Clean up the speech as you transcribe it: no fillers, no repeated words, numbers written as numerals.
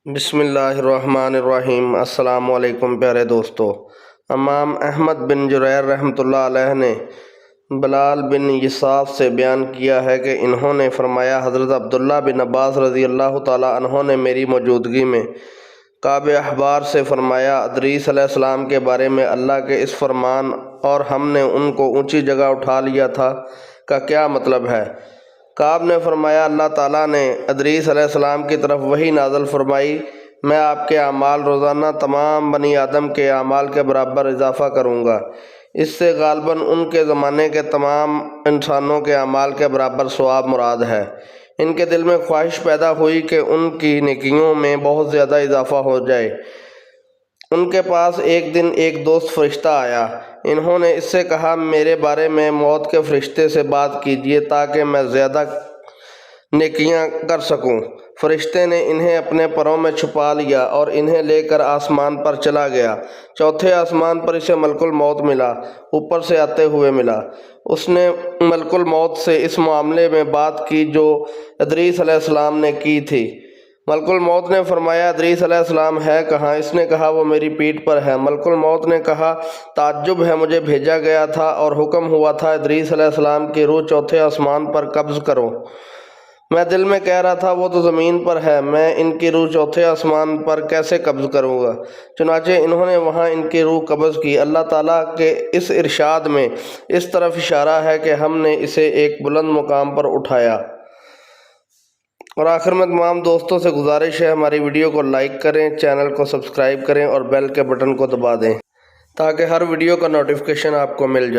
بسم اللہ الرحمن الرحیم۔ السلام علیکم پیارے دوستو۔ امام احمد بن جریر رحمۃ اللہ علیہ نے بلال بن یصاف سے بیان کیا ہے کہ انہوں نے فرمایا، حضرت عبداللہ بن عباس رضی اللہ تعالیٰ عنہ نے میری موجودگی میں کعب احبار سے فرمایا، ادریس علیہ السلام کے بارے میں اللہ کے اس فرمان اور ہم نے ان کو اونچی جگہ اٹھا لیا تھا کا کیا مطلب ہے؟ کعب نے فرمایا، اللہ تعالیٰ نے ادریس علیہ السلام کی طرف وحی نازل فرمائی، میں آپ کے اعمال روزانہ تمام بنی آدم کے اعمال کے برابر اضافہ کروں گا۔ اس سے غالباً ان کے زمانے کے تمام انسانوں کے اعمال کے برابر ثواب مراد ہے۔ ان کے دل میں خواہش پیدا ہوئی کہ ان کی نیکیوں میں بہت زیادہ اضافہ ہو جائے۔ ان کے پاس ایک دن ایک دوست فرشتہ آیا۔ انہوں نے اس سے کہا، میرے بارے میں موت کے فرشتے سے بات کیجیے تاکہ میں زیادہ نیکیاں کر سکوں۔ فرشتے نے انہیں اپنے پروں میں چھپا لیا اور انہیں لے کر آسمان پر چلا گیا۔ چوتھے آسمان پر اسے ملک الموت ملا، اوپر سے آتے ہوئے ملا۔ اس نے ملک الموت سے اس معاملے میں بات کی جو ادریس علیہ السلام نے کی تھی۔ ملک الموت نے فرمایا، ادریس علیہ السلام ہے کہاں؟ اس نے کہا، وہ میری پیٹھ پر ہے۔ ملک الموت نے کہا، تعجب ہے، مجھے بھیجا گیا تھا اور حکم ہوا تھا ادریس علیہ السلام کی روح چوتھے آسمان پر قبض کرو۔ میں دل میں کہہ رہا تھا، وہ تو زمین پر ہے، میں ان کی روح چوتھے آسمان پر کیسے قبض کروں گا؟ چنانچہ انہوں نے وہاں ان کی روح قبض کی۔ اللہ تعالیٰ کے اس ارشاد میں اس طرف اشارہ ہے کہ ہم نے اسے ایک بلند مقام پر اٹھایا۔ اور آخر میں تمام دوستوں سے گزارش ہے، ہماری ویڈیو کو لائک کریں، چینل کو سبسکرائب کریں اور بیل کے بٹن کو دبا دیں تاکہ ہر ویڈیو کا نوٹیفیکیشن آپ کو مل جائے۔